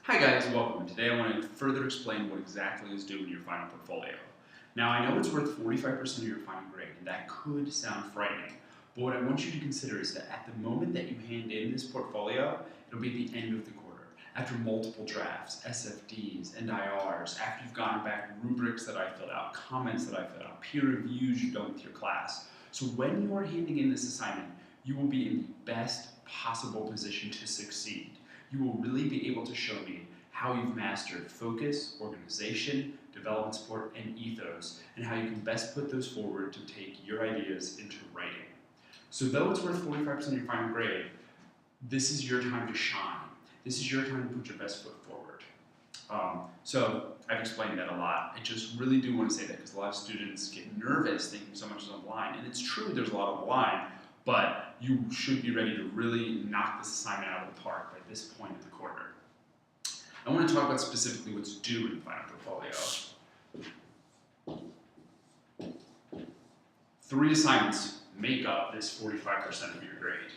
Hi guys, welcome. Today I want to further explain what exactly is due in your final portfolio. Now I know it's worth 45% of your final grade, and that could sound frightening, but what I want you to consider is that at the moment that you hand in this portfolio, it'll be the end of the quarter. After multiple drafts, SFDs, NIRs, after you've gotten back rubrics that I filled out, comments that I filled out, peer reviews you've done with your class. So when you are handing in this assignment, you will be in the best possible position to succeed. You will really be able to show me how you've mastered focus, organization, development support, and ethos, and how you can best put those forward to take your ideas into writing. So though it's worth 45% of your final grade, this is your time to shine. This is your time to put your best foot forward. So I've explained that a lot. I just really do want to say that because a lot of students get nervous thinking so much is on the line, and it's true there's a lot on the line, but you should be ready to really knock this assignment out of the park by this point of the quarter. I want to talk about specifically what's due in the final portfolio. 3 assignments make up this 45% of your grade.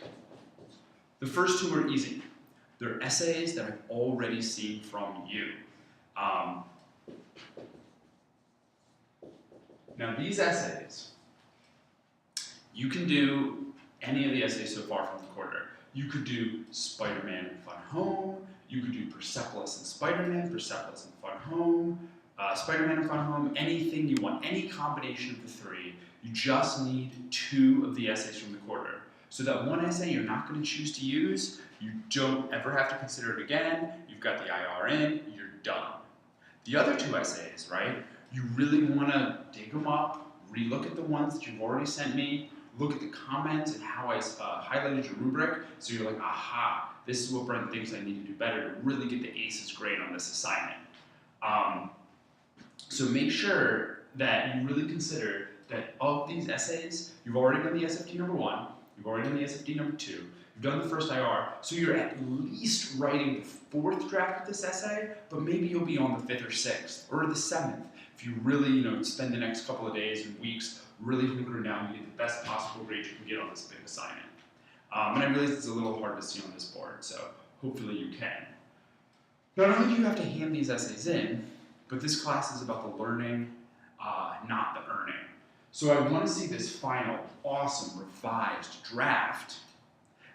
The first 2 are easy. They're essays that I've already seen from you. Now these essays, you can do any of the essays so far from the quarter. You could do Spider-Man and Fun Home, you could do Persepolis and Spider-Man, Persepolis and Fun Home, Spider-Man and Fun Home, anything you want, any combination of the 3. You just need 2 of the essays from the quarter. So that one essay you're not going to choose to use, you don't ever have to consider it again, you've got the IR in, you're done. The other 2 essays, right, you really want to dig them up, relook at the ones that you've already sent me, look at the comments and how I highlighted your rubric, so you're like, aha, this is what Brent thinks I need to do better to really get the ACES grade on this assignment. So make sure that you really consider that of these essays, you've already done the SFD number 1, you've already done the SFD number 2, you've done the first IR, so you're at least writing the 4th draft of this essay, but maybe you'll be on the 5th or 6th, or the 7th, if you really spend the next couple of days and weeks really hunkering down to get the best possible grade you can get on this big assignment. And I realize it's a little hard to see on this board, so hopefully you can. Not only do you have to hand these essays in, but this class is about the learning, not the earning. So I want to see this final, awesome, revised draft,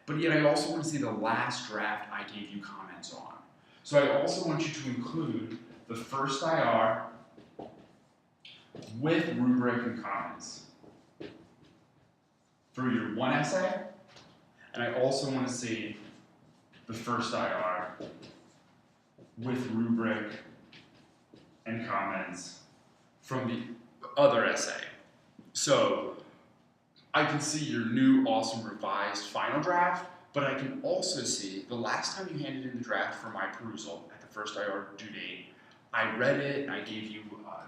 but yet I also want to see the last draft I gave you comments on. So I also want you to include the first IR with rubric and comments for your 1 essay, and I also want to see the first IR with rubric and comments from the other essay. So I can see your new awesome revised final draft, but I can also see the last time you handed in the draft for my perusal at the first IR due date, I read it, and I gave you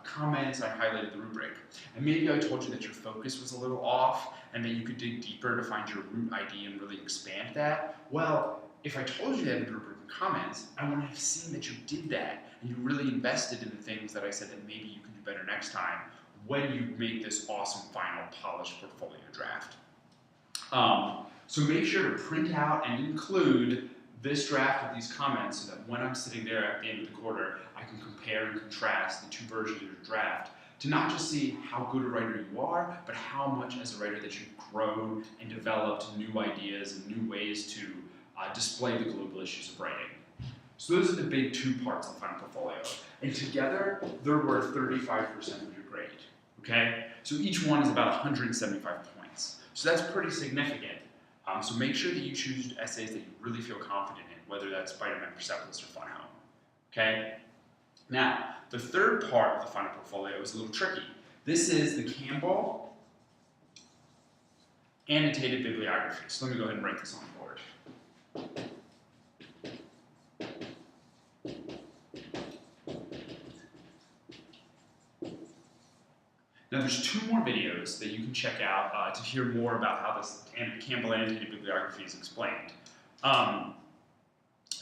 comments, I highlighted the rubric. And maybe I told you that your focus was a little off and that you could dig deeper to find your root ID and really expand that. Well, if I told you that in the rubric and comments, I want to have seen that you did that and you really invested in the things that I said that maybe you can do better next time when you make this awesome final polished portfolio draft. So make sure to print out and include this draft with these comments so that when I'm sitting there at the end of the quarter, I can compare and contrast the 2 versions of your draft to not just see how good a writer you are, but how much as a writer that you've grown and developed new ideas and new ways to display the global issues of writing. So those are the big 2 parts of the final portfolio. And together, they're worth 35% of your grade, okay? So each one is about 175 points. So that's pretty significant. So make sure that you choose essays that you really feel confident in, whether that's Spider-Man, Persepolis, or Fun Home, okay? Now, the third part of the final portfolio is a little tricky. This is the Campbell annotated bibliography. So let me go ahead and write this on the board. Now there's 2 more videos that you can check out to hear more about how this Campbell annotated bibliography is explained.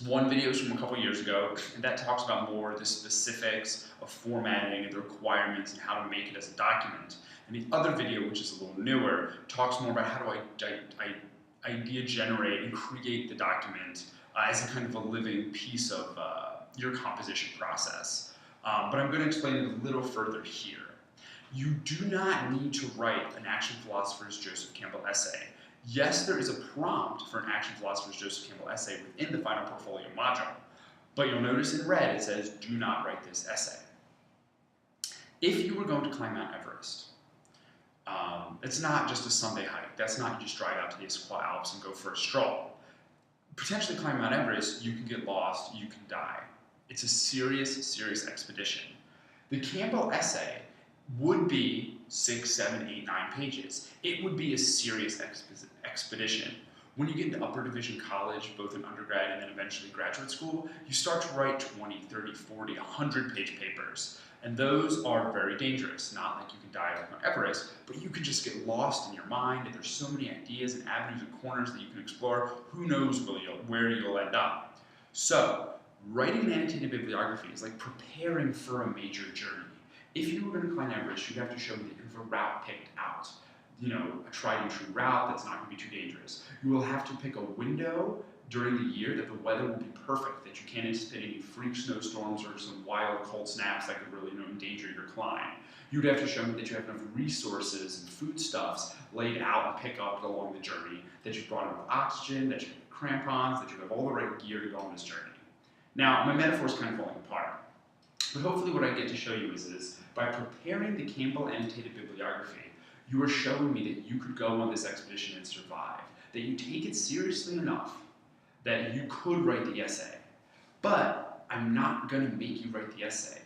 One video is from a couple years ago, and that talks about more the specifics of formatting and the requirements and how to make it as a document. And the other video, which is a little newer, talks more about how to idea generate and create the document as a kind of a living piece of your composition process. But I'm going to explain it a little further here. You do not need to write an Action Philosopher's Joseph Campbell essay. Yes, there is a prompt for an Action Philosopher's Joseph Campbell essay within the final portfolio module, but you'll notice in red it says, do not write this essay. If you were going to climb Mount Everest, it's not just a Sunday hike. That's not you just drive out to the Esquimalt Alps and go for a stroll. Potentially climb Mount Everest, you can get lost, you can die. It's a serious, serious expedition. The Campbell essay would be 6, 7, 8, 9 pages. It would be a serious expedition. When you get into upper division college, both in undergrad and then eventually graduate school, you start to write 20, 30, 40, 100-page papers. And those are very dangerous. Not like you can die like on Everest, but you can just get lost in your mind, and there's so many ideas and avenues and corners that you can explore. Who knows where you'll end up. So, writing an annotated bibliography is like preparing for a major journey. If you were going to climb Everest, you'd have to show me that you have a route picked out. A tried and true route that's not going to be too dangerous. You will have to pick a window during the year that the weather will be perfect, that you can't anticipate any freak snowstorms or some wild cold snaps that could really endanger your climb. You'd have to show me that you have enough resources and foodstuffs laid out and pick up along the journey, that you've brought enough oxygen, that you have crampons, that you have all the right gear to go on this journey. Now, my metaphor is kind of falling apart, but hopefully what I get to show you is by preparing the Campbell annotated bibliography, you are showing me that you could go on this expedition and survive, that you take it seriously enough that you could write the essay. But I'm not going to make you write the essay.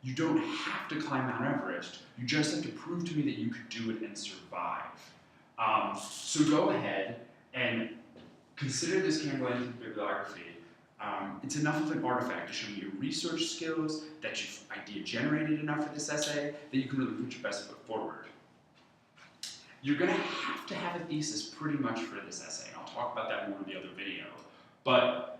You don't have to climb Mount Everest. You just have to prove to me that you could do it and survive. So go ahead and consider this Campbell annotated bibliography. It's enough of an artifact to show me your research skills, that you've idea generated enough for this essay, that you can really put your best foot forward. You're going to have a thesis pretty much for this essay, and I'll talk about that more in the other video. But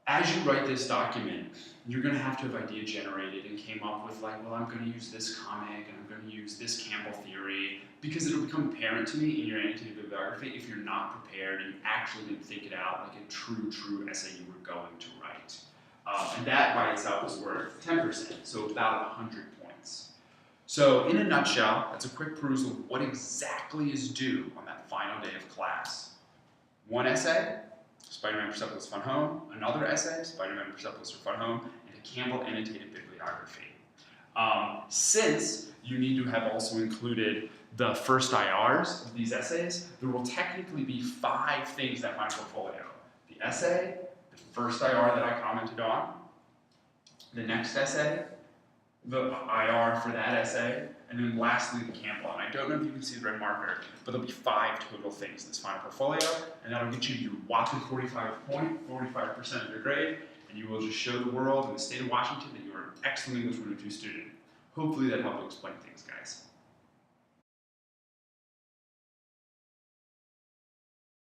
as you write this document, you're going to have idea generated and came up with like, well, I'm going to use this comic and I'm going to use this Campbell theory, because it'll become apparent to me in your annotated bibliography if you're not prepared and you actually didn't think it out like a true essay you were going to write. And that by itself is worth 10%, so about 100 points. So in a nutshell, that's a quick perusal of what exactly is due on that final day of class. One essay, Spider-Man Persepolis Fun Home, another essay, Spider-Man Persepolis Fun Home, and a Campbell annotated bibliography. Since you need to have also included the first IRs of these essays, there will technically be 5 things that my portfolio. The essay, the first IR that I commented on, the next essay, the IR for that essay, and then lastly the Campbell. And I don't know if you can see the red marker, but there'll be 5 total things in this final portfolio, and that'll get you your whopping 45% of your grade, and you will just show the world and the state of Washington that you are an excellent English 102 student. Hopefully that helped explain things, guys.